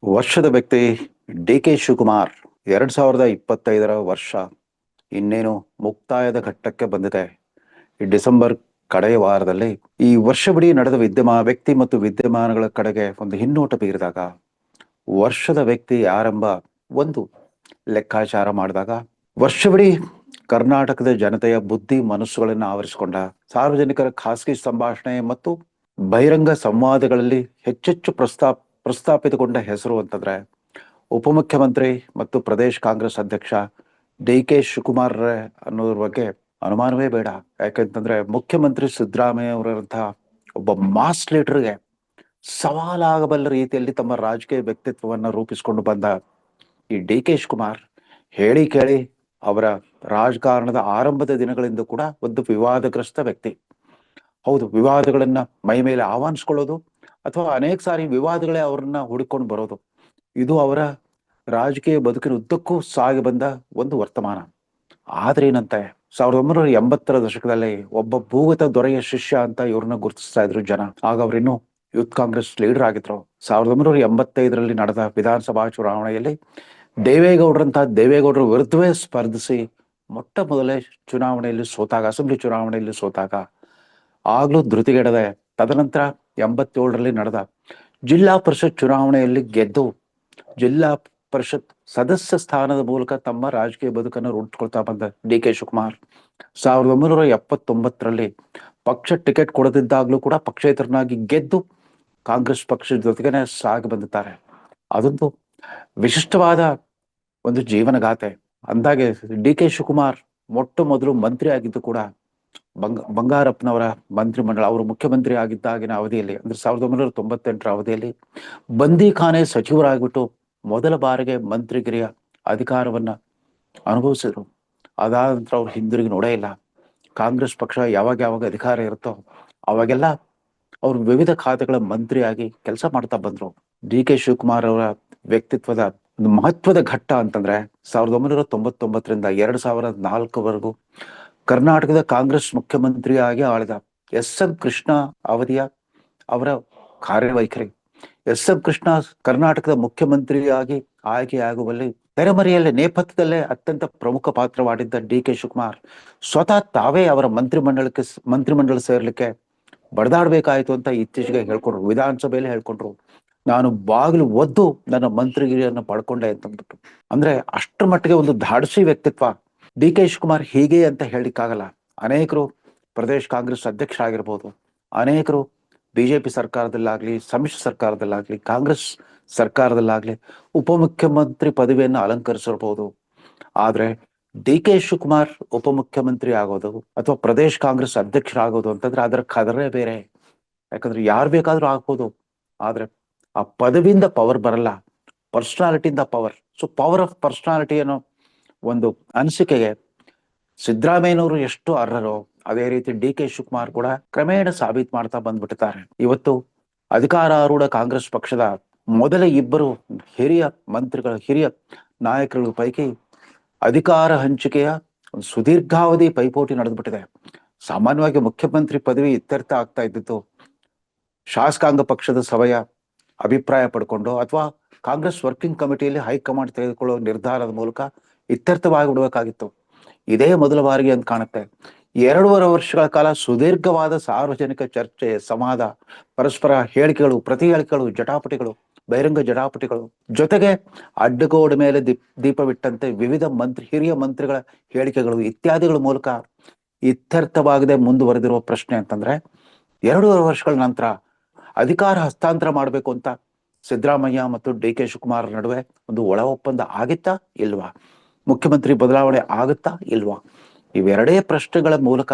ವರ್ಷದ ವ್ಯಕ್ತಿ ಡಿ.ಕೆ. ಶಿವಕುಮಾರ್ 2025ರ ವರ್ಷ ಇನ್ನೇನು ಮುಕ್ತಾಯದ ಘಟ್ಟಕ್ಕೆ ಬಂದಿದೆ. ಈ ಡಿಸೆಂಬರ್ ಕಡೆಯ ವಾರದಲ್ಲಿ ಈ ವರ್ಷವಿಡೀ ನಡೆದ ವ್ಯಕ್ತಿ ಮತ್ತು ವಿದ್ಯಮಾನಗಳ ಕಡೆಗೆ ಒಂದು ಹಿನ್ನೋಟ ಬೀರಿದಾಗ ವರ್ಷದ ವ್ಯಕ್ತಿ ಯಾರೆಂಬ ಒಂದು ಲೆಕ್ಕಾಚಾರ ಮಾಡಿದಾಗ ವರ್ಷವಿಡೀ ಕರ್ನಾಟಕದ ಜನತೆಯ ಬುದ್ಧಿ ಮನಸ್ಸುಗಳನ್ನು ಆವರಿಸಿಕೊಂಡ ಸಾರ್ವಜನಿಕರ ಖಾಸಗಿ ಸಂಭಾಷಣೆ ಮತ್ತು ಬಹಿರಂಗ ಸಂವಾದಗಳಲ್ಲಿ ಹೆಚ್ಚೆಚ್ಚು ಪ್ರಸ್ತಾಪಿತಗೊಂಡ ಹೆಸರು ಅಂತಂದ್ರೆ ಉಪಮುಖ್ಯಮಂತ್ರಿ ಮತ್ತು ಪ್ರದೇಶ್ ಕಾಂಗ್ರೆಸ್ ಅಧ್ಯಕ್ಷ ಡಿ.ಕೆ. ಶಿವಕುಮಾರ್ ಅನ್ನೋದ್ರ ಬಗ್ಗೆ ಅನುಮಾನವೇ ಬೇಡ. ಯಾಕಂತಂದ್ರೆ ಮುಖ್ಯಮಂತ್ರಿ ಸಿದ್ದರಾಮಯ್ಯ ಅವರಂತಹ ಒಬ್ಬ ಮಾಸ್ ಲೀಡರ್ಗೆ ಸವಾಲಾಗಬಲ್ಲ ರೀತಿಯಲ್ಲಿ ತಮ್ಮ ರಾಜಕೀಯ ವ್ಯಕ್ತಿತ್ವವನ್ನ ರೂಪಿಸಿಕೊಂಡು ಬಂದ ಈ ಡಿ.ಕೆ. ಶಿವಕುಮಾರ್ ಹೇಳಿ ಕೇಳಿ ಅವರ ರಾಜಕಾರಣದ ಆರಂಭದ ದಿನಗಳಿಂದ ಕೂಡ ಒಂದು ವಿವಾದಗ್ರಸ್ತ ವ್ಯಕ್ತಿ. ಹೌದು, ವಿವಾದಗಳನ್ನ ಮೈ ಮೇಲೆ ಆಹ್ವಾನಿಸ್ಕೊಳ್ಳೋದು ಅಥವಾ ಅನೇಕ ಸಾರಿ ವಿವಾದಗಳೇ ಅವ್ರನ್ನ ಹುಡುಕೊಂಡು ಬರೋದು, ಇದು ಅವರ ರಾಜಕೀಯ ಬದುಕಿನ ಉದ್ದಕ್ಕೂ ಸಾಗಿ ಬಂದ ಒಂದು ವರ್ತಮಾನ. ಆದ್ರೆ ಏನಂತೆ 1980ರ ದಶಕದಲ್ಲಿ ಒಬ್ಬ ಭೂಗತ ದೊರೆಯ ಶಿಷ್ಯ ಅಂತ ಇವ್ರನ್ನ ಗುರುತಿಸ್ತಾ ಇದ್ರು ಜನ. ಆಗ ಅವ್ರಿನ್ನು ಯೂತ್ ಕಾಂಗ್ರೆಸ್ ಲೀಡರ್ ಆಗಿದ್ರು. 1985ರಲ್ಲಿ ನಡೆದ ವಿಧಾನಸಭಾ ಚುನಾವಣೆಯಲ್ಲಿ ದೇವೇಗೌಡರ ವಿರುದ್ಧವೇ ಸ್ಪರ್ಧಿಸಿ ಮೊಟ್ಟ ಮೊದಲೇ ಚುನಾವಣೆಯಲ್ಲಿ ಸೋತಾಗ, ಅಸೆಂಬ್ಲಿ ಚುನಾವಣೆಯಲ್ಲಿ ಸೋತಾಗ ಆಗ್ಲೂ ಧೃತಿಗೆಡದೆ ತದನಂತರ 87ರಲ್ಲಿ ನಡೆದ ಜಿಲ್ಲಾ ಪರಿಷತ್ ಚುನಾವಣೆಯಲ್ಲಿ ಗೆದ್ದು ಜಿಲ್ಲಾ ಪರಿಷತ್ ಸದಸ್ಯ ಸ್ಥಾನದ ಮೂಲಕ ತಮ್ಮ ರಾಜಕೀಯ ಬದುಕನ್ನು ರೂಢಿಸ್ಕೊಳ್ತಾ ಬಂದ ಡಿ.ಕೆ. ಶಿವಕುಮಾರ್ 1979ರಲ್ಲಿ ಪಕ್ಷ ಟಿಕೆಟ್ ಕೊಡದಿದ್ದಾಗ್ಲೂ ಕೂಡ ಪಕ್ಷೇತರನಾಗಿ ಗೆದ್ದು ಕಾಂಗ್ರೆಸ್ ಪಕ್ಷದ ಜೊತೆಗೇನೆ ಸಾಗಿ ಬಂದಿದ್ದಾರೆ. ಅದೊಂದು ವಿಶಿಷ್ಟವಾದ ಒಂದು ಜೀವನಗಾಥೆ. ಅಂದಾಗೆ ಡಿ.ಕೆ. ಶಿವಕುಮಾರ್ ಮೊಟ್ಟ ಮೊದಲು ಮಂತ್ರಿ ಆಗಿದ್ದು ಕೂಡ ಬಂಗಾರಪ್ಪನವರ ಮಂತ್ರಿಮಂಡಲ, ಅವರು ಮುಖ್ಯಮಂತ್ರಿ ಆಗಿದ್ದಾಗಿನ ಅವಧಿಯಲ್ಲಿ ಅಂದ್ರೆ 1998ರ ಅವಧಿಯಲ್ಲಿ ಬಂದಿಖಾನೆ ಸಚಿವರಾಗ್ಬಿಟ್ಟು ಮೊದಲ ಬಾರಿಗೆ ಮಂತ್ರಿಗಿರಿಯ ಅಧಿಕಾರವನ್ನ ಅನುಭವಿಸಿದ್ರು. ಅದಾದ ನಂತರ ಅವ್ರು ಹಿಂದಿರುಗಿ ನೋಡೇ ಇಲ್ಲ. ಕಾಂಗ್ರೆಸ್ ಪಕ್ಷ ಯಾವಾಗ ಅಧಿಕಾರ ಇರುತ್ತೋ ಅವಾಗೆಲ್ಲ ಅವ್ರು ವಿವಿಧ ಖಾತೆಗಳ ಮಂತ್ರಿಯಾಗಿ ಕೆಲಸ ಮಾಡ್ತಾ ಬಂದ್ರು. ಡಿ.ಕೆ. ಶಿವಕುಮಾರ್ ಅವರ ವ್ಯಕ್ತಿತ್ವದ ಒಂದು ಮಹತ್ವದ ಘಟ್ಟ ಅಂತಂದ್ರೆ 1999ರಿಂದ 2004ವರೆಗೂ ಕರ್ನಾಟಕದ ಕಾಂಗ್ರೆಸ್ ಮುಖ್ಯಮಂತ್ರಿಯಾಗಿ ಆಳಿದ ಎಸ್.ಎಂ. ಕೃಷ್ಣ ಅವಧಿಯ ಅವರ ಕಾರ್ಯವೈಖರಿ. ಎಸ್.ಎಂ. ಕೃಷ್ಣ ಕರ್ನಾಟಕದ ಮುಖ್ಯಮಂತ್ರಿಯಾಗಿ ಆಯ್ಕೆಯಾಗುವಲ್ಲಿ ತೆರೆಮರೆಯಲ್ಲೇ ನೇಪಥ್ಯದಲ್ಲೇ ಅತ್ಯಂತ ಪ್ರಮುಖ ಪಾತ್ರವಾಡಿದ್ದ ಡಿ.ಕೆ. ಶಿವಕುಮಾರ್ ಸ್ವತಃ ತಾವೇ ಅವರ ಮಂತ್ರಿಮಂಡಲ ಸೇರ್ಲಿಕ್ಕೆ ಬಡದಾಡ್ಬೇಕಾಯ್ತು ಅಂತ ಇತ್ತೀಚೆಗೆ ಹೇಳ್ಕೊಂಡ್ರು, ವಿಧಾನಸಭೆಯಲ್ಲಿ ಹೇಳ್ಕೊಂಡ್ರು. ನಾನು ಬಾಗಿಲು ಒದ್ದು ನನ್ನ ಮಂತ್ರಿಗಿರಿಯನ್ನು ಪಡ್ಕೊಂಡೆ ಅಂತಂದ್ಬಿಟ್ಟು. ಅಂದ್ರೆ ಅಷ್ಟರ ಮಟ್ಟಿಗೆ ಒಂದು ಧಾಡಸಿ ವ್ಯಕ್ತಿತ್ವ ಡಿ.ಕೆ. ಶಿವಕುಮಾರ್. ಹೀಗೆ ಅಂತ ಹೇಳಿಕ್ಕಾಗಲ್ಲ. ಅನೇಕರು ಪ್ರದೇಶ್ ಕಾಂಗ್ರೆಸ್ ಅಧ್ಯಕ್ಷರಾಗಿರ್ಬೋದು, ಅನೇಕರು ಬಿಜೆಪಿ ಸರ್ಕಾರದಲ್ಲಾಗ್ಲಿ, ಸಮ್ಮಿಶ್ರ ಸರ್ಕಾರದಲ್ಲಾಗ್ಲಿ, ಕಾಂಗ್ರೆಸ್ ಸರ್ಕಾರದಲ್ಲಾಗ್ಲಿ ಉಪಮುಖ್ಯಮಂತ್ರಿ ಪದವಿಯನ್ನು ಅಲಂಕರಿಸಿರ್ಬೋದು. ಆದ್ರೆ ಡಿ.ಕೆ. ಶಿವಕುಮಾರ್ ಉಪಮುಖ್ಯಮಂತ್ರಿ ಆಗೋದು ಅಥವಾ ಪ್ರದೇಶ್ ಕಾಂಗ್ರೆಸ್ ಅಧ್ಯಕ್ಷರಾಗೋದು ಅಂತಂದ್ರೆ ಅದರ ಕದರೇ ಬೇರೆ. ಯಾಕಂದ್ರೆ ಯಾರು ಬೇಕಾದ್ರೂ ಆಗ್ಬೋದು, ಆದ್ರೆ ಆ ಪದವಿಯಿಂದ ಪವರ್ ಬರಲ್ಲ, ಪರ್ಸನಾಲಿಟಿಯಿಂದ power. So power of personality ಅನ್ನೋ ಒಂದು ಅನಿಸಿಕೆಗೆ ಸಿದ್ದರಾಮಯ್ಯನವರು ಎಷ್ಟು ಅರ್ಹರೋ ಅದೇ ರೀತಿ ಡಿ.ಕೆ. ಶಿವಕುಮಾರ್ ಕೂಡ ಕ್ರಮೇಣ ಸಾಬೀತು ಮಾಡ್ತಾ ಬಂದ್ಬಿಟ್ಟಿದ್ದಾರೆ. ಇವತ್ತು ಅಧಿಕಾರಾರೂಢ ಕಾಂಗ್ರೆಸ್ ಪಕ್ಷದ ಮೊದಲ ಇಬ್ಬರು ಹಿರಿಯ ನಾಯಕರ ಪೈಕಿ ಅಧಿಕಾರ ಹಂಚಿಕೆಯ ಒಂದು ಸುದೀರ್ಘಾವಧಿ ಪೈಪೋಟಿ ನಡೆದ್ಬಿಟ್ಟಿದೆ. ಸಾಮಾನ್ಯವಾಗಿ ಮುಖ್ಯಮಂತ್ರಿ ಪದವಿ ಇತ್ಯರ್ಥ ಆಗ್ತಾ ಇದ್ದಿತ್ತು ಶಾಸಕಾಂಗ ಪಕ್ಷದ ಸಭೆಯ ಅಭಿಪ್ರಾಯ ಪಡ್ಕೊಂಡು ಅಥವಾ ಕಾಂಗ್ರೆಸ್ ವರ್ಕಿಂಗ್ ಕಮಿಟಿಯಲ್ಲಿ ಹೈಕಮಾಂಡ್ ತೆಗೆದುಕೊಳ್ಳುವ ನಿರ್ಧಾರದ ಮೂಲಕ ಇತ್ಯರ್ಥವಾಗಿ ಬಿಡಬೇಕಾಗಿತ್ತು. ಇದೇ ಮೊದಲ ಬಾರಿಗೆ ಅಂತ ಕಾಣುತ್ತೆ. 2.5 ವರ್ಷಗಳ ಕಾಲ ಸುದೀರ್ಘವಾದ ಸಾರ್ವಜನಿಕ ಚರ್ಚೆ, ಸಂವಾದ, ಪರಸ್ಪರ ಹೇಳಿಕೆಗಳು, ಪ್ರತಿ ಹೇಳಿಕೆಗಳು, ಬಹಿರಂಗ ಜಟಾಪಟಿಗಳು, ಜೊತೆಗೆ ಅಡ್ಡಗೋಡೆ ಮೇಲೆ ದೀಪವಿಟ್ಟಂತೆ ವಿವಿಧ ಹಿರಿಯ ಮಂತ್ರಿಗಳ ಹೇಳಿಕೆಗಳು ಇತ್ಯಾದಿಗಳ ಮೂಲಕ ಇತ್ಯರ್ಥವಾಗದೆ ಮುಂದುವರೆದಿರುವ ಪ್ರಶ್ನೆ ಅಂತಂದ್ರೆ 2.5 ವರ್ಷಗಳ ನಂತರ ಅಧಿಕಾರ ಹಸ್ತಾಂತರ ಮಾಡಬೇಕು ಅಂತ ಸಿದ್ದರಾಮಯ್ಯ ಮತ್ತು ಡಿ.ಕೆ. ಶಿವಕುಮಾರ್ ನಡುವೆ ಒಂದು ಒಳ ಒಪ್ಪಂದ ಆಗಿತ್ತಾ ಇಲ್ವಾ? ಮುಖ್ಯಮಂತ್ರಿ ಬದಲಾವಣೆ ಆಗುತ್ತಾ ಇಲ್ವಾ? ಇವೆರಡೇ ಪ್ರಶ್ನೆಗಳ ಮೂಲಕ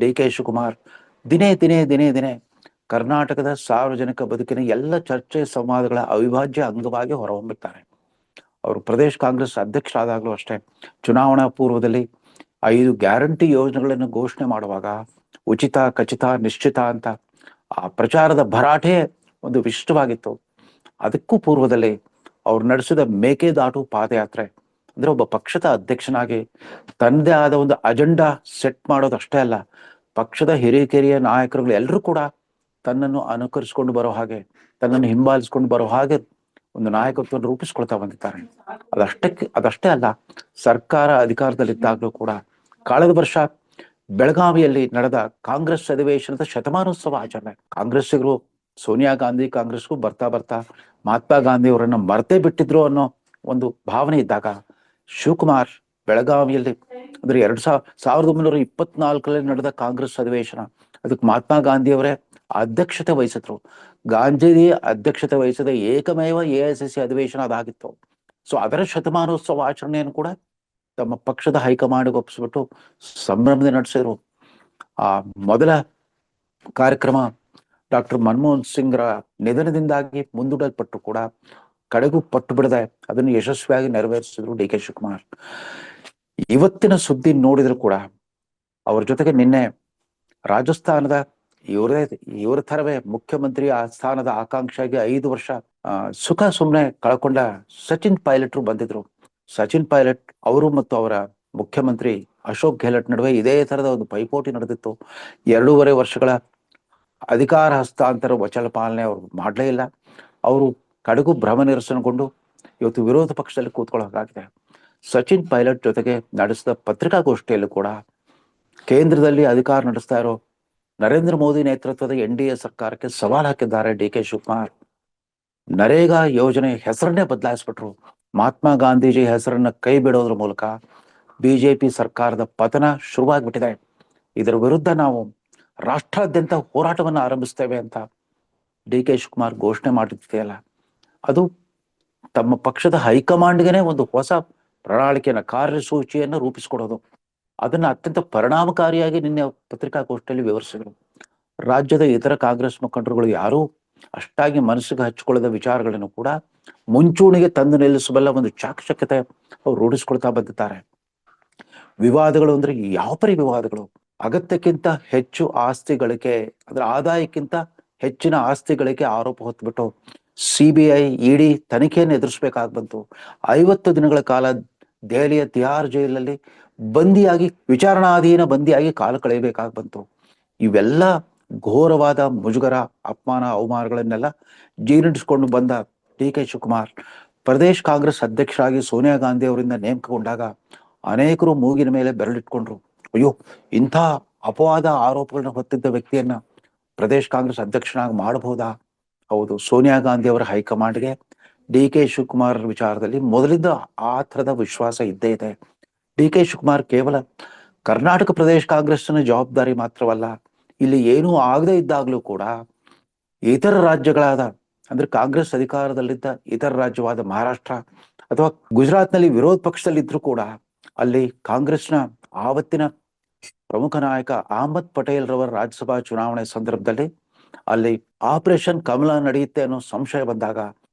ಡಿ.ಕೆ. ಶಿವಕುಮಾರ್ ದಿನೇ ಕರ್ನಾಟಕದ ಸಾರ್ವಜನಿಕ ಬದುಕಿನ ಎಲ್ಲ ಚರ್ಚೆ ಸಂವಾದಗಳ ಅವಿಭಾಜ್ಯ ಅಂಗವಾಗಿ ಹೊರಹೊಮ್ಮಿದ್ದಾರೆ. ಅವರು ಪ್ರದೇಶ್ ಕಾಂಗ್ರೆಸ್ ಅಧ್ಯಕ್ಷರಾದಾಗಲೂ ಅಷ್ಟೇ, ಚುನಾವಣಾ ಪೂರ್ವದಲ್ಲಿ 5 ಗ್ಯಾರಂಟಿ ಯೋಜನೆಗಳನ್ನು ಘೋಷಣೆ ಮಾಡುವಾಗ ಉಚಿತ, ಖಚಿತ, ನಿಶ್ಚಿತ ಅಂತ ಆ ಪ್ರಚಾರದ ಭರಾಟೆ ಒಂದು ವಿಶಿಷ್ಟವಾಗಿತ್ತು. ಅದಕ್ಕೂ ಪೂರ್ವದಲ್ಲಿ ಅವ್ರು ನಡೆಸಿದ ಮೇಕೆದಾಟು ಪಾದಯಾತ್ರೆ ಅಂದ್ರೆ ಒಬ್ಬ ಪಕ್ಷದ ಅಧ್ಯಕ್ಷನಾಗಿ ತನ್ನದೇ ಆದ ಒಂದು ಅಜೆಂಡಾ ಸೆಟ್ ಮಾಡೋದಷ್ಟೇ ಅಲ್ಲ, ಪಕ್ಷದ ಹಿರಿಯ ನಾಯಕರುಗಳು ಎಲ್ಲರೂ ಕೂಡ ತನ್ನನ್ನು ಅನುಕರಿಸ್ಕೊಂಡು ಬರೋ ಹಾಗೆ, ತನ್ನನ್ನು ಹಿಂಬಾಲಿಸ್ಕೊಂಡು ಬರೋ ಹಾಗೆ ಒಂದು ನಾಯಕತ್ವವನ್ನು ರೂಪಿಸ್ಕೊಳ್ತಾ ಬಂದಿದ್ದಾರೆ. ಅದಷ್ಟೇ ಅಲ್ಲ, ಸರ್ಕಾರ ಅಧಿಕಾರದಲ್ಲಿದ್ದಾಗಲೂ ಕೂಡ ಕಳೆದ ವರ್ಷ ಬೆಳಗಾವಿಯಲ್ಲಿ ನಡೆದ ಕಾಂಗ್ರೆಸ್ ಅಧಿವೇಶನದ ಶತಮಾನೋತ್ಸವ ಆಚರಣೆ, ಕಾಂಗ್ರೆಸ್ಸಿಗರು ಸೋನಿಯಾ ಗಾಂಧಿ ಕಾಂಗ್ರೆಸ್ಗೂ ಬರ್ತಾ ಬರ್ತಾ ಮಹಾತ್ಮ ಗಾಂಧಿ ಅವರನ್ನ ಮರ್ತೇ ಬಿಟ್ಟಿದ್ರು ಅನ್ನೋ ಒಂದು ಭಾವನೆ ಇದ್ದಾಗ, ಶಿವಕುಮಾರ್ ಬೆಳಗಾವಿಯಲ್ಲಿ ಅಂದ್ರೆ 1924 ನಡೆದ ಕಾಂಗ್ರೆಸ್ ಅಧಿವೇಶನ, ಅದಕ್ಕೆ ಮಹಾತ್ಮ ಗಾಂಧಿ ಅವರೇ ಅಧ್ಯಕ್ಷತೆ ವಹಿಸಿದ್ರು. ಗಾಂಧಿ ಅಧ್ಯಕ್ಷತೆ ವಹಿಸಿದ ಏಕಮೇವ AICC ಅಧಿವೇಶನ ಅದಾಗಿತ್ತು. ಸೊ ಅದರ ಶತಮಾನೋತ್ಸವ ಆಚರಣೆಯನ್ನು ಕೂಡ ತಮ್ಮ ಪಕ್ಷದ ಹೈಕಮಾಂಡ್ ಒಪ್ಪಿಸ್ಬಿಟ್ಟು ಸಂಭ್ರಮದಿಂದ ನಡೆಸಿದ್ರು. ಆ ಮೊದಲ ಕಾರ್ಯಕ್ರಮ ಡಾಕ್ಟರ್ ಮನಮೋಹನ್ ಸಿಂಗ್ರ ನಿಧನದಿಂದಾಗಿ ಮುಂದೂಡಲ್ಪಟ್ಟು ಕೂಡ ಕಡೆಗೂ ಪಟ್ಟು ಬಿಡದೆ ಅದನ್ನು ಯಶಸ್ವಿಯಾಗಿ ನೆರವೇರಿಸಿದ್ರು DK ಶಿವಕುಮಾರ್. ಇವತ್ತಿನ ಸುದ್ದಿ ನೋಡಿದ್ರು ಕೂಡ ಅವ್ರ ಜೊತೆಗೆ ನಿನ್ನೆ ರಾಜಸ್ಥಾನದ ಇವರ ಥರವೇ ಮುಖ್ಯಮಂತ್ರಿ ಆ ಸ್ಥಾನದ ಆಕಾಂಕ್ಷಿಯಾಗಿ 5 ವರ್ಷ ಸುಖ ಸುಮ್ಮನೆ ಕಳ್ಕೊಂಡ ಸಚಿನ್ ಪೈಲಟ್ರು ಬಂದಿದ್ರು. ಸಚಿನ್ ಪೈಲಟ್ ಅವರು ಮತ್ತು ಅವರ ಮುಖ್ಯಮಂತ್ರಿ ಅಶೋಕ್ ಗೆಹ್ಲೋಟ್ ನಡುವೆ ಇದೇ ತರದ ಒಂದು ಪೈಪೋಟಿ ನಡೆದಿತ್ತು. 2.5 ವರ್ಷಗಳ ಅಧಿಕಾರ ಹಸ್ತಾಂತರ ವಚನ ಪಾಲನೆ ಅವ್ರು ಮಾಡಲೇ ಇಲ್ಲ. ಅವರು ಕಡೆಗೂ ಭ್ರಮ ನಿರಸನಗೊಂಡು ಇವತ್ತು ವಿರೋಧ ಪಕ್ಷದಲ್ಲಿ ಕೂತ್ಕೊಳ್ಳೋಕಾಗಿದೆ. ಸಚಿನ್ ಪೈಲಟ್ ಜೊತೆಗೆ ನಡೆಸಿದ ಪತ್ರಿಕಾಗೋಷ್ಠಿಯಲ್ಲೂ ಕೂಡ ಕೇಂದ್ರದಲ್ಲಿ ಅಧಿಕಾರ ನಡೆಸ್ತಾ ಇರೋ ನರೇಂದ್ರ ಮೋದಿ ನೇತೃತ್ವದ NDA ಸರ್ಕಾರಕ್ಕೆ ಸವಾಲ್ ಹಾಕಿದ್ದಾರೆ DK ಶಿವಕುಮಾರ್. ನರೇಗಾ ಯೋಜನೆ ಹೆಸರನ್ನೇ ಬದಲಾಯಿಸ್ಬಿಟ್ರು. ಮಹಾತ್ಮ ಗಾಂಧೀಜಿ ಹೆಸರನ್ನ ಕೈ ಬಿಡೋದ್ರ ಮೂಲಕ BJP ಸರ್ಕಾರದ ಪತನ ಶುರುವಾಗ್ಬಿಟ್ಟಿದೆ. ಇದರ ವಿರುದ್ಧ ನಾವು ರಾಷ್ಟ್ರಾದ್ಯಂತ ಹೋರಾಟವನ್ನು ಆರಂಭಿಸ್ತೇವೆ ಅಂತ DK ಶಿವಕುಮಾರ್ ಘೋಷಣೆ ಮಾಡಿದೆಯಲ್ಲ, ಅದು ತಮ್ಮ ಪಕ್ಷದ ಹೈಕಮಾಂಡ್ಗೆನೆ ಒಂದು ಹೊಸ ಪ್ರಣಾಳಿಕೆಯನ್ನ, ಕಾರ್ಯಸೂಚಿಯನ್ನು ರೂಪಿಸಿಕೊಡೋದು. ಅದನ್ನ ಅತ್ಯಂತ ಪರಿಣಾಮಕಾರಿಯಾಗಿ ನಿನ್ನೆ ಪತ್ರಿಕಾಗೋಷ್ಠಿಯಲ್ಲಿ ವಿವರಿಸಿದರು. ರಾಜ್ಯದ ಇತರ ಕಾಂಗ್ರೆಸ್ ಮುಖಂಡರುಗಳು ಯಾರೂ ಅಷ್ಟಾಗಿ ಮನಸ್ಸಿಗೆ ಹಚ್ಚಿಕೊಳ್ಳದ ವಿಚಾರಗಳನ್ನು ಕೂಡ ಮುಂಚೂಣಿಗೆ ತಂದು ನಿಲ್ಲಿಸಬಲ್ಲ ಒಂದು ಚಾಕಚಕ್ಯತೆ ಅವ್ರು ರೂಢಿಸ್ಕೊಳ್ತಾ ಬಂದಿದ್ದಾರೆ. ವಿವಾದಗಳು ಅಂದ್ರೆ ಯಾವ ಪರಿ ವಿವಾದಗಳು? ಅಗತ್ಯಕ್ಕಿಂತ ಹೆಚ್ಚು ಆಸ್ತಿ ಗಳಿಕೆ ಅಂದ್ರೆ ಆದಾಯಕ್ಕಿಂತ ಹೆಚ್ಚಿನ ಆಸ್ತಿ ಗಳಿಕೆ ಆರೋಪ ಹೊತ್ಬಿಟ್ಟು CBI ED ತನಿಖೆಯನ್ನು ಎದುರಿಸಬೇಕಾಗಿ ಬಂತು. 50 ದಿನಗಳ ಕಾಲ ದೆಹಲಿಯ ತಿಹಾರ್ ಜೈಲಲ್ಲಿ ಬಂದಿಯಾಗಿ, ವಿಚಾರಣಾಧೀನ ಬಂದಿಯಾಗಿ ಕಾಲ ಕಳೆಯಬೇಕಾಗಿ ಬಂತು. ಇವೆಲ್ಲ ಘೋರವಾದ ಮುಜುಗರ, ಅಪಮಾನ, ಅವಮಾನಗಳನ್ನೆಲ್ಲ ಜೀರ್ಣಿಸಿಕೊಂಡು ಬಂದ DK ಶಿವಕುಮಾರ್ ಪ್ರದೇಶ್ ಕಾಂಗ್ರೆಸ್ ಅಧ್ಯಕ್ಷರಾಗಿ ಸೋನಿಯಾ ಗಾಂಧಿ ಅವರಿಂದ ನೇಮಕಗೊಂಡಾಗ ಅನೇಕರು ಮೂಗಿನ ಮೇಲೆ ಬೆರಳಿಟ್ಕೊಂಡ್ರು. ಅಯ್ಯೋ, ಇಂಥ ಅಪವಾದ ಆರೋಪಗಳನ್ನ ಹೊತ್ತಿದ್ದ ವ್ಯಕ್ತಿಯನ್ನ ಪ್ರದೇಶ್ ಕಾಂಗ್ರೆಸ್ ಅಧ್ಯಕ್ಷನಾಗಿ ಮಾಡಬಹುದಾ? ಹೌದು, ಸೋನಿಯಾ ಗಾಂಧಿ ಅವರ ಹೈಕಮಾಂಡ್ಗೆ DK ಶಿವಕುಮಾರ್ ವಿಚಾರದಲ್ಲಿ ಮೊದಲಿಂದ ಆ ಥರದ ವಿಶ್ವಾಸ ಇದ್ದೇ ಇದೆ. DK ಶಿವಕುಮಾರ್ ಕೇವಲ ಕರ್ನಾಟಕ ಪ್ರದೇಶ ಕಾಂಗ್ರೆಸ್ನ ಜವಾಬ್ದಾರಿ ಮಾತ್ರವಲ್ಲ, ಇಲ್ಲಿ ಏನೂ ಆಗದೇ ಇದ್ದಾಗಲೂ ಕೂಡ ಇತರ ರಾಜ್ಯಗಳಾದ ಅಂದ್ರೆ ಕಾಂಗ್ರೆಸ್ ಅಧಿಕಾರದಲ್ಲಿದ್ದ ಇತರ ರಾಜ್ಯವಾದ ಮಹಾರಾಷ್ಟ್ರ ಅಥವಾ ಗುಜರಾತ್ನಲ್ಲಿ ವಿರೋಧ ಪಕ್ಷದಲ್ಲಿದ್ರು ಕೂಡ ಅಲ್ಲಿ ಕಾಂಗ್ರೆಸ್ನ ಆವತ್ತಿನ ಪ್ರಮುಖ ನಾಯಕ ಅಹಮದ್ ಪಟೇಲ್ ರವರ ರಾಜ್ಯಸಭಾ ಚುನಾವಣೆ ಸಂದರ್ಭದಲ್ಲಿ ಅಲ್ಲಿ ಆಪರೇಷನ್ ಕಮಲ ನಡೆಯುತ್ತೆ ಅನ್ನೋ ಸಂಶಯ ಬಂದಾಗ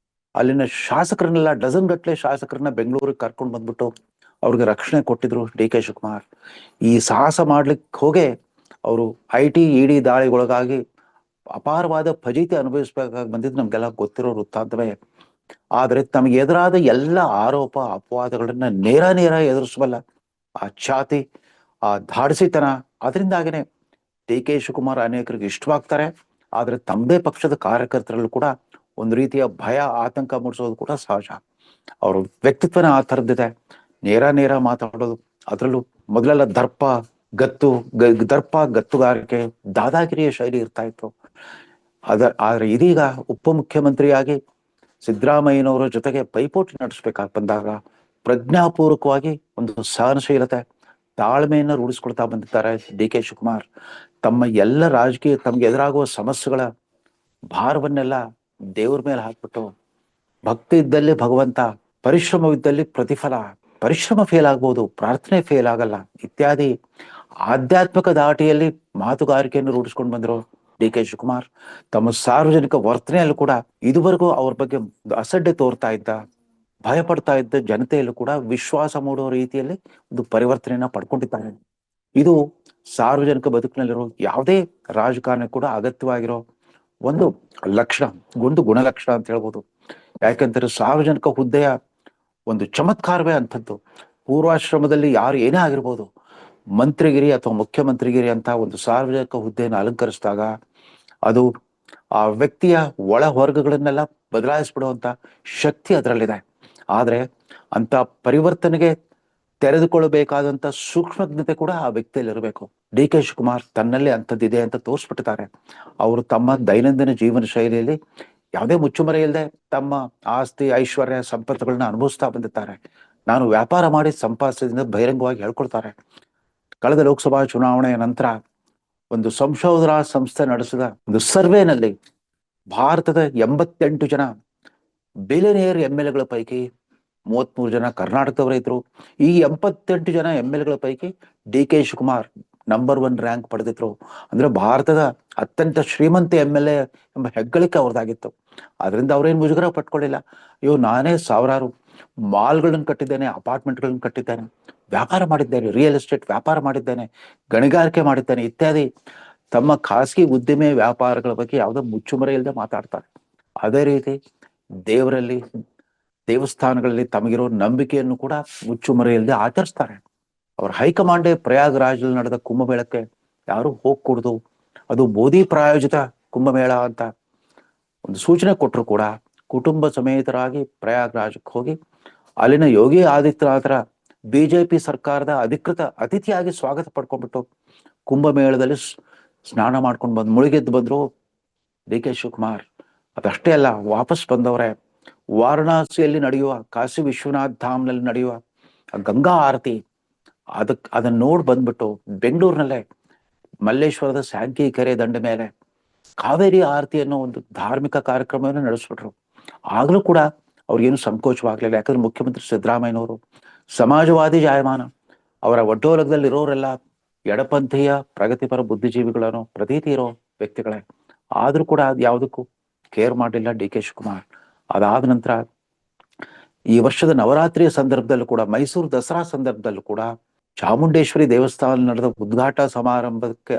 ಅಲ್ಲಿನ ಶಾಸಕರನ್ನೆಲ್ಲ, ಡಜನ್ ಗಟ್ಟಲೆ ಶಾಸಕರನ್ನ ಬೆಂಗಳೂರಿಗೆ ಕರ್ಕೊಂಡು ಬಂದ್ಬಿಟ್ಟು ಅವ್ರಿಗೆ ರಕ್ಷಣೆ ಕೊಟ್ಟಿದ್ರು DK ಶಿವಕುಮಾರ್. ಈ ಸಾಹಸ ಮಾಡ್ಲಿಕ್ಕೆ ಹೋಗೆ ಅವರು IT ED ದಾಳಿಗೊಳಗಾಗಿ ಅಪಾರವಾದ ಫಜೀತಿ ಅನುಭವಿಸಬೇಕಾಗಿ ಬಂದಿದ್ದು ನಮ್ಗೆಲ್ಲ ಗೊತ್ತಿರೋ ವೃತ್ತಾಂತವೇ. ಆದ್ರೆ ತಮಗೆ ಎದುರಾದ ಎಲ್ಲ ಆರೋಪ ಅಪವಾದಗಳನ್ನ ನೇರ ಎದುರಿಸಬಲ್ಲ ಆ ಛಾತಿ, ಆ ಧಾಡಸಿತನ, ಅದರಿಂದಾಗೇನೆ DK ಶಿವಕುಮಾರ್ ಅನೇಕರಿಗೆ ಇಷ್ಟವಾಗ್ತಾರೆ. ಆದ್ರೆ ತಮ್ಮದೇ ಪಕ್ಷದ ಕಾರ್ಯಕರ್ತರಲ್ಲೂ ಕೂಡ ಒಂದು ರೀತಿಯ ಭಯ, ಆತಂಕ ಮೂಡಿಸೋದು ಕೂಡ ಸಹಜ. ಅವ್ರ ವ್ಯಕ್ತಿತ್ವನ ಆ ಥರದ್ದಿದೆ. ನೇರ ಮಾತಾಡೋದು, ಅದರಲ್ಲೂ ಮೊದಲೆಲ್ಲ ದರ್ಪ ಗತ್ತುಗಾರಿಕೆ, ದಾದಾಗಿರಿಯ ಶೈಲಿ ಇರ್ತಾ ಇತ್ತು. ಆದ್ರೆ ಇದೀಗ ಉಪಮುಖ್ಯಮಂತ್ರಿಯಾಗಿ ಸಿದ್ದರಾಮಯ್ಯನವರ ಜೊತೆಗೆ ಪೈಪೋಟಿ ನಡೆಸಬೇಕಾಗಿ ಬಂದಾಗ ಪ್ರಜ್ಞಾಪೂರ್ವಕವಾಗಿ ಒಂದು ಸಹನಶೀಲತೆ, ತಾಳ್ಮೆಯನ್ನ ರೂಢಿಸ್ಕೊಳ್ತಾ ಬಂದಿದ್ದಾರೆ DK ಶಿವಕುಮಾರ್. ತಮ್ಮ ಎಲ್ಲ ರಾಜಕೀಯ, ತಮ್ಗೆ ಎದುರಾಗುವ ಸಮಸ್ಯೆಗಳ ಭಾರವನ್ನೆಲ್ಲ ದೇವ್ರ ಮೇಲೆ ಹಾಕ್ಬಿಟ್ಟು, ಭಕ್ತಿ ಇದ್ದಲ್ಲಿ ಭಗವಂತ, ಪರಿಶ್ರಮವಿದ್ದಲ್ಲಿ ಪ್ರತಿಫಲ, ಪರಿಶ್ರಮ ಫೇಲ್ ಆಗ್ಬೋದು, ಪ್ರಾರ್ಥನೆ ಫೇಲ್ ಆಗಲ್ಲ ಇತ್ಯಾದಿ ಆಧ್ಯಾತ್ಮಿಕ ದಾಟಿಯಲ್ಲಿ ಮಾತುಗಾರಿಕೆಯನ್ನು ರೂಢಿಸ್ಕೊಂಡು ಬಂದ್ರು DK ಶಿವಕುಮಾರ್. ತಮ್ಮ ಸಾರ್ವಜನಿಕ ವರ್ತನೆಯಲ್ಲೂ ಕೂಡ ಇದುವರೆಗೂ ಅವ್ರ ಬಗ್ಗೆ ಅಸಡ್ಡೆ ತೋರ್ತಾ ಇದ್ದ, ಭಯ ಪಡ್ತಾ ಇದ್ದ ಜನತೆಯಲ್ಲೂ ಕೂಡ ವಿಶ್ವಾಸ ಮೂಡುವ ರೀತಿಯಲ್ಲಿ ಒಂದು ಪರಿವರ್ತನೆಯನ್ನ ಪಡ್ಕೊಂಡಿದ್ದಾರೆ. ಇದು ಸಾರ್ವಜನಿಕ ಬದುಕಿನಲ್ಲಿರೋ ಯಾವುದೇ ರಾಜಕಾರಣ ಕೂಡ ಅಗತ್ಯವಾಗಿರೋ ಒಂದು ಲಕ್ಷಣ, ಒಂದು ಗುಣಲಕ್ಷಣ ಅಂತ ಹೇಳ್ಬೋದು. ಯಾಕಂದ್ರೆ ಸಾರ್ವಜನಿಕ ಹುದ್ದೆಯ ಒಂದು ಚಮತ್ಕಾರವೇ ಅಂಥದ್ದು. ಪೂರ್ವಾಶ್ರಮದಲ್ಲಿ ಯಾರು ಏನೇ ಆಗಿರ್ಬೋದು, ಮಂತ್ರಿಗಿರಿ ಅಥವಾ ಮುಖ್ಯಮಂತ್ರಿಗಿರಿ ಅಂತ ಒಂದು ಸಾರ್ವಜನಿಕ ಹುದ್ದೆಯನ್ನು ಅಲಂಕರಿಸಿದಾಗ ಅದು ಆ ವ್ಯಕ್ತಿಯ ಒಳ ಹೊರ್ಗಗಳನ್ನೆಲ್ಲ ಬದಲಾಯಿಸ್ಬಿಡುವಂತ ಶಕ್ತಿ ಅದರಲ್ಲಿದೆ. ಆದ್ರೆ ಅಂತ ಪರಿವರ್ತನೆಗೆ ತೆರೆದುಕೊಳ್ಳಬೇಕಾದಂತ ಸೂಕ್ಷ್ಮಜ್ಞತೆ ಕೂಡ ಆ ವ್ಯಕ್ತಿಯಲ್ಲಿ ಇರಬೇಕು. ಡಿ ಕೆ ಶಿವಕುಮಾರ್ ತನ್ನಲ್ಲಿ ಅಂಥದ್ದಿದೆ ಅಂತ ತೋರಿಸ್ಬಿಟ್ಟಿದ್ದಾರೆ. ಅವರು ತಮ್ಮ ದೈನಂದಿನ ಜೀವನ ಶೈಲಿಯಲ್ಲಿ ಯಾವುದೇ ಮುಚ್ಚುಮರೆ ಇಲ್ಲದೆ ತಮ್ಮ ಆಸ್ತಿ ಐಶ್ವರ್ಯ ಸಂಪತ್ತುಗಳನ್ನ ಅನುಭವಿಸ್ತಾ ಬಂದಿದ್ದಾರೆ. ನಾನು ವ್ಯಾಪಾರ ಮಾಡಿ ಸಂಪಾದಿಸಿದ ಬಹಿರಂಗವಾಗಿ ಹೇಳ್ಕೊಳ್ತಾರೆ. ಕಳೆದ ಲೋಕಸಭಾ ಚುನಾವಣೆಯ ನಂತರ ಒಂದು ಸಂಶೋಧನಾ ಸಂಸ್ಥೆ ನಡೆಸಿದ ಒಂದು ಸರ್ವೆನಲ್ಲಿ ಭಾರತದ 88 ಜನ ಬಿಲಿಯನಿಯರ್ MLA ಪೈಕಿ 33 ಜನ ಕರ್ನಾಟಕದವರೇ ಇದ್ರು. ಈ 88 ಜನ MLA ಪೈಕಿ D K Shivakumar number 1 rank ಪಡೆದಿದ್ರು. ಅಂದ್ರೆ ಭಾರತದ ಅತ್ಯಂತ ಶ್ರೀಮಂತ MLA ಎಂಬ ಹೆಗ್ಗಳಿಕೆ ಅವ್ರದ್ದಾಗಿತ್ತು. ಅದರಿಂದ ಅವ್ರೇನು ಮುಜುಗರ ಪಟ್ಕೊಳ್ಳಿಲ್ಲ. ನಾನೇ ಸಾವಿರಾರು ಮಾಲ್ಗಳನ್ನು ಕಟ್ಟಿದ್ದೇನೆ, ಅಪಾರ್ಟ್ಮೆಂಟ್ಗಳನ್ನು ಕಟ್ಟಿದ್ದೇನೆ, ವ್ಯಾಪಾರ ಮಾಡಿದ್ದೇನೆ, ರಿಯಲ್ ಎಸ್ಟೇಟ್ ವ್ಯಾಪಾರ ಮಾಡಿದ್ದೇನೆ, ಗಣಿಗಾರಿಕೆ ಮಾಡಿದ್ದೇನೆ ಇತ್ಯಾದಿ ತಮ್ಮ ಖಾಸಗಿ ಉದ್ದಿಮೆ ವ್ಯಾಪಾರಗಳ ಬಗ್ಗೆ ಯಾವುದೋ ಮುಚ್ಚುಮರೆ ಇಲ್ಲದೆ ಮಾತಾಡ್ತಾರೆ. ಅದೇ ರೀತಿ ದೇವರಲ್ಲಿ, ದೇವಸ್ಥಾನಗಳಲ್ಲಿ ತಮಗಿರೋ ನಂಬಿಕೆಯನ್ನು ಕೂಡ ಮುಚ್ಚುಮರೆ ಇಲ್ಲದೆ ಆಚರಿಸ್ತಾರೆ. ಅವ್ರ ಹೈಕಮಾಂಡೇ ಪ್ರಯಾಗ್ರಾಜ್ನಲ್ಲಿ ನಡೆದ ಕುಂಭಮೇಳಕ್ಕೆ ಯಾರು ಹೋಗ್ಕೂಡ್ದು, ಅದು ಮೋದಿ ಪ್ರಾಯೋಜಿತ ಕುಂಭಮೇಳ ಅಂತ ಒಂದು ಸೂಚನೆ ಕೊಟ್ಟರು ಕೂಡ ಕುಟುಂಬ ಸಮೇತರಾಗಿ ಪ್ರಯಾಗ್ರಾಜಕ್ಕೆ ಹೋಗಿ ಅಲ್ಲಿನ ಯೋಗಿ ಆದಿತ್ಯನಾಥರ ಬಿಜೆಪಿ ಸರ್ಕಾರದ ಅಧಿಕೃತ ಅತಿಥಿಯಾಗಿ ಸ್ವಾಗತ ಪಡ್ಕೊಂಡ್ಬಿಟ್ಟು ಕುಂಭಮೇಳದಲ್ಲಿ ಸ್ನಾನ ಮಾಡ್ಕೊಂಡು ಬಂದು ಮುಳುಗೆದ್ದು ಬಂದ್ರು ಡಿ ಕೆ ಶಿವಕುಮಾರ್. ಅದಷ್ಟೇ ಅಲ್ಲ, ವಾಪಸ್ ಬಂದವರೇ ವಾರಣಾಸಿಯಲ್ಲಿ ನಡೆಯುವ ಕಾಶಿ ವಿಶ್ವನಾಥ್ ಧಾಮ್ನಲ್ಲಿ ನಡೆಯುವ ಗಂಗಾ ಆರತಿ ಅದನ್ನ ನೋಡ್ ಬಂದ್ಬಿಟ್ಟು ಬೆಂಗಳೂರಿನಲ್ಲೇ ಮಲ್ಲೇಶ್ವರದ ಸ್ಯಾಂಕಿ ಕೆರೆ ದಂಡೆ ಮೇಲೆ ಕಾವೇರಿ ಆರತಿ ಅನ್ನೋ ಒಂದು ಧಾರ್ಮಿಕ ಕಾರ್ಯಕ್ರಮವನ್ನು ನಡೆಸ್ಬಿಟ್ರು. ಆಗ್ಲೂ ಕೂಡ ಅವ್ರಿಗೇನು ಸಂಕೋಚವಾಗ್ಲಿಲ್ಲ. ಯಾಕಂದ್ರೆ ಮುಖ್ಯಮಂತ್ರಿ ಸಿದ್ದರಾಮಯ್ಯನವರು ಸಮಾಜವಾದಿ ಜಾಯಮಾನ, ಅವರ ಒಡ್ಡೋಲಗದಲ್ಲಿರೋರೆಲ್ಲ ಎಡಪಂಥೀಯ ಪ್ರಗತಿಪರ ಬುದ್ಧಿಜೀವಿಗಳನ್ನು ಪ್ರತೀತಿ ಇರೋ ವ್ಯಕ್ತಿಗಳೇ. ಆದ್ರೂ ಕೂಡ ಅದು ಯಾವುದಕ್ಕೂ ಕೇರ್ ಮಾಡಲಿಲ್ಲ ಡಿ ಕೆ ಶಿವಕುಮಾರ್. ಅದಾದ ನಂತರ ಈ ವರ್ಷದ ನವರಾತ್ರಿಯ ಸಂದರ್ಭದಲ್ಲೂ ಕೂಡ, ಮೈಸೂರು ದಸರಾ ಸಂದರ್ಭದಲ್ಲೂ ಕೂಡ ಚಾಮುಂಡೇಶ್ವರಿ ದೇವಸ್ಥಾನ ನಡೆದ ಉದ್ಘಾಟನಾ ಸಮಾರಂಭಕ್ಕೆ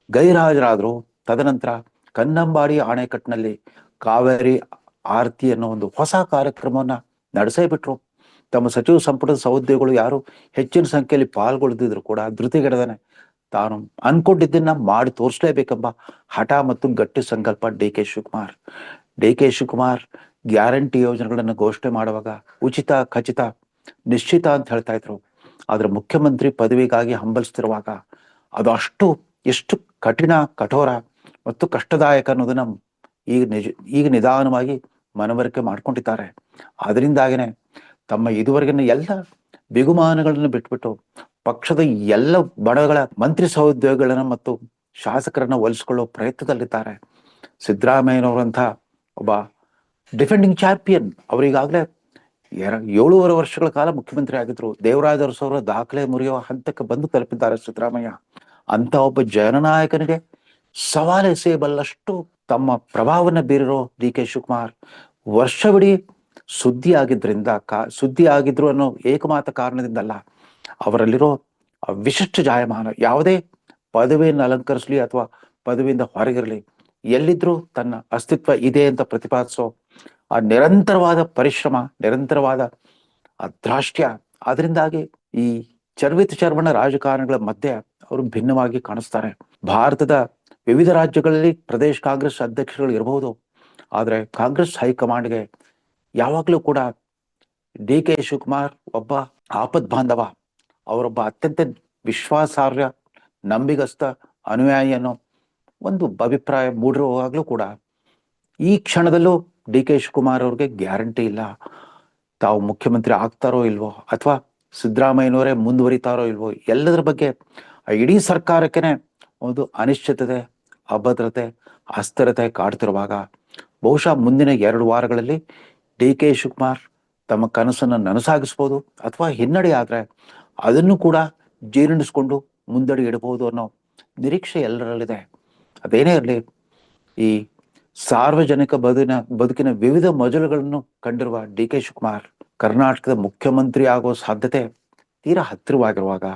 ಗೈರಾಜರಾದ್ರು. ತದನಂತರ ಕನ್ನಂಬಾಡಿ ಅಣೆಕಟ್ಟಿನಲ್ಲಿ ಕಾವೇರಿ ಆರತಿ ಅನ್ನೋ ಒಂದು ಹೊಸ ಕಾರ್ಯಕ್ರಮವನ್ನ ನಡೆಸೇ ಬಿಟ್ರು. ತಮ್ಮ ಸಚಿವ ಸಂಪುಟದ ಸಹೋದ್ಯೋಗಿಗಳು ಯಾರು ಹೆಚ್ಚಿನ ಸಂಖ್ಯೆಯಲ್ಲಿ ಪಾಲ್ಗೊಳ್ದಿದ್ರು ಕೂಡ ಧೃತಿಗೆಡದನೆ ತಾನು ಅನ್ಕೊಂಡಿದ್ದನ್ನ ಮಾಡಿ ತೋರಿಸ್ಲೇಬೇಕೆಂಬ ಹಠ ಮತ್ತು ಗಟ್ಟಿ ಸಂಕಲ್ಪ ಡಿ ಕೆ ಶಿವಕುಮಾರ್ ಗ್ಯಾರಂಟಿ ಯೋಜನೆಗಳನ್ನು ಘೋಷಣೆ ಮಾಡುವಾಗ ಉಚಿತ, ಖಚಿತ, ನಿಶ್ಚಿತ ಅಂತ ಹೇಳ್ತಾ ಇದ್ರು. ಆದ್ರೆ ಮುಖ್ಯಮಂತ್ರಿ ಪದವಿಗಾಗಿ ಹಂಬಲಿಸ್ತಿರುವಾಗ ಅದು ಎಷ್ಟು ಕಠಿಣ, ಕಠೋರ ಮತ್ತು ಕಷ್ಟದಾಯಕ ಅನ್ನೋದನ್ನ ಈಗ ನಿಧಾನವಾಗಿ ಮನವರಿಕೆ ಮಾಡ್ಕೊಂಡಿದ್ದಾರೆ. ಅದರಿಂದಾಗಿನೇ ತಮ್ಮ ಇದುವರೆಗಿನ ಎಲ್ಲ ಬಿಗುಮಾನಗಳನ್ನು ಬಿಟ್ಬಿಟ್ಟು ಪಕ್ಷದ ಎಲ್ಲ ಬಣಗಳ ಮಂತ್ರಿ ಸಹೋದ್ಯೋಗಿಗಳನ್ನ ಮತ್ತು ಶಾಸಕರನ್ನ ಒಲಿಸ್ಕೊಳ್ಳೋ ಪ್ರಯತ್ನದಲ್ಲಿದ್ದಾರೆ. ಸಿದ್ದರಾಮಯ್ಯನವರಂಥ ಒಬ್ಬ ಡಿಫೆಂಡಿಂಗ್ ಚಾಂಪಿಯನ್, ಅವರಿಗಾಗಲೇ 7.5 ವರ್ಷಗಳ ಕಾಲ ಮುಖ್ಯಮಂತ್ರಿ ಆಗಿದ್ರು. ದೇವರಾಜ ಅರಸು ದಾಖಲೆ ಮುರಿಯುವ ಹಂತಕ್ಕೆ ಬಂದು ತಲುಪಿದ್ದಾರೆ ಸಿದ್ದರಾಮಯ್ಯ. ಅಂತ ಒಬ್ಬ ಜನನಾಯಕನಿಗೆ ಸವಾಲು ಎಸೆಯಬಲ್ಲಷ್ಟು ತಮ್ಮ ಪ್ರಭಾವನ ಬೀರಿರೋ ಡಿ ಕೆ ಶಿವಕುಮಾರ್ ವರ್ಷವಿಡೀ ಸುದ್ದಿ ಆಗಿದ್ರು ಅನ್ನೋ ಏಕಮಾತ ಕಾರಣದಿಂದಲ್ಲ, ಅವರಲ್ಲಿರೋ ವಿಶಿಷ್ಟ ಜಾಯಮಾನ, ಯಾವುದೇ ಪದವಿಯನ್ನು ಅಲಂಕರಿಸಲಿ ಅಥವಾ ಪದವಿಯಿಂದ ಹೊರಗಿರಲಿ, ಎಲ್ಲಿದ್ರೂ ತನ್ನ ಅಸ್ತಿತ್ವ ಇದೆ ಅಂತ ಪ್ರತಿಪಾದಿಸೋ ಆ ನಿರಂತರವಾದ ಪರಿಶ್ರಮ, ನಿರಂತರವಾದ ಧಾರ್ಷ್ಟ್ಯ, ಅದರಿಂದಾಗಿ ಈ ಚರ್ವಣ ರಾಜಕಾರಣಗಳ ಮಧ್ಯೆ ಅವರು ಭಿನ್ನವಾಗಿ ಕಾಣಿಸ್ತಾರೆ. ಭಾರತದ ವಿವಿಧ ರಾಜ್ಯಗಳಲ್ಲಿ ಪ್ರದೇಶ ಕಾಂಗ್ರೆಸ್ ಅಧ್ಯಕ್ಷರುಗಳು ಇರಬಹುದು, ಆದ್ರೆ ಕಾಂಗ್ರೆಸ್ ಹೈಕಮಾಂಡ್ಗೆ ಯಾವಾಗ್ಲೂ ಕೂಡ ಡಿ ಕೆ ಶಿವಕುಮಾರ್ ಒಬ್ಬ ಆಪದ್ ಬಾಂಧವ, ಅವರೊಬ್ಬ ಅತ್ಯಂತ ವಿಶ್ವಾಸಾರ್ಹ, ನಂಬಿಗಸ್ತ ಅನುಯಾಯಿ ಅನ್ನೋ ಒಂದು ಅಭಿಪ್ರಾಯ ಮೂಡಿರುವಾಗ್ಲೂ ಕೂಡ ಈ ಕ್ಷಣದಲ್ಲೂ ಡಿ ಕೆ ಶಿವಕುಮಾರ್ ಅವ್ರಿಗೆ ಗ್ಯಾರಂಟಿ ಇಲ್ಲ. ತಾವು ಮುಖ್ಯಮಂತ್ರಿ ಆಗ್ತಾರೋ ಇಲ್ವೋ, ಅಥವಾ ಸಿದ್ದರಾಮಯ್ಯನವರೇ ಮುಂದುವರಿತಾರೋ ಇಲ್ವೋ, ಎಲ್ಲದರ ಬಗ್ಗೆ ಇಡೀ ಸರ್ಕಾರಕ್ಕೆನೆ ಒಂದು ಅನಿಶ್ಚಿತತೆ, ಅಭದ್ರತೆ, ಅಸ್ಥಿರತೆ ಕಾಡ್ತಿರುವಾಗ ಬಹುಶಃ ಮುಂದಿನ 2 ವಾರಗಳಲ್ಲಿ ಡಿ ಕೆ ಶಿವಕುಮಾರ್ ತಮ್ಮ ಕನಸನ್ನು ನನಸಾಗಿಸ್ಬೋದು, ಅಥವಾ ಹಿನ್ನಡೆ ಆದ್ರೆ ಅದನ್ನು ಕೂಡ ಜೀರ್ಣಿಸ್ಕೊಂಡು ಮುಂದಡಿ ಇಡಬಹುದು ಅನ್ನೋ ನಿರೀಕ್ಷೆ ಎಲ್ಲರಲ್ಲಿದೆ. ಅದೇನೇ ಇರಲಿ, ಈ ಸಾರ್ವಜನಿಕ ಬದುಕಿನ ವಿವಿಧ ಮಜಲುಗಳನ್ನು ಕಂಡಿರುವ ಡಿ ಕೆ ಶಿವಕುಮಾರ್ ಕರ್ನಾಟಕದ ಮುಖ್ಯಮಂತ್ರಿ ಆಗೋ ಸಾಧ್ಯತೆ ತೀರಾ ಹತ್ತಿರವಾಗಿರುವಾಗ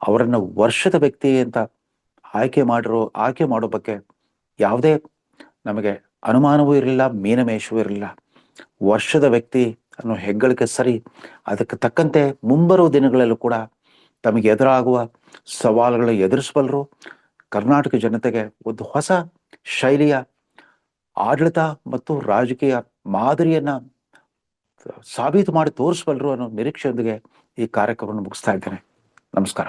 ಅವರನ್ನ ವರ್ಷದ ವ್ಯಕ್ತಿ ಅಂತ ಆಯ್ಕೆ ಮಾಡೋ ಬಗ್ಗೆ ಯಾವುದೇ ನಮಗೆ ಅನುಮಾನವೂ ಇರಲಿಲ್ಲ, ಮೀನಮೇಷವೂ ಇರಲಿಲ್ಲ. ವರ್ಷದ ವ್ಯಕ್ತಿ ಅನ್ನೋ ಹೆಗ್ಗಳಿಕೆ ಸರಿ, ಅದಕ್ಕೆ ತಕ್ಕಂತೆ ಮುಂಬರುವ ದಿನಗಳಲ್ಲೂ ಕೂಡ ತಮಗೆ ಎದುರಾಗುವ ಸವಾಲುಗಳ ಎದುರಿಸಬಲ್ಲರು. ಕರ್ನಾಟಕ ಜನತೆಗೆ ಒಂದು ಹೊಸ ಶೈಲಿಯ ಆಡಳಿತ ಮತ್ತು ರಾಜಕೀಯ ಮಾದರಿಯನ್ನ ಸಾಬೀತು ಮಾಡಿ ತೋರಿಸಬಲ್ಲರು ಅನ್ನೋ ನಿರೀಕ್ಷೆಯೊಂದಿಗೆ ಈ ಕಾರ್ಯಕ್ರಮವನ್ನು ಮುಗಿಸ್ತಾ ಇದ್ದೇನೆ. ನಮಸ್ಕಾರ.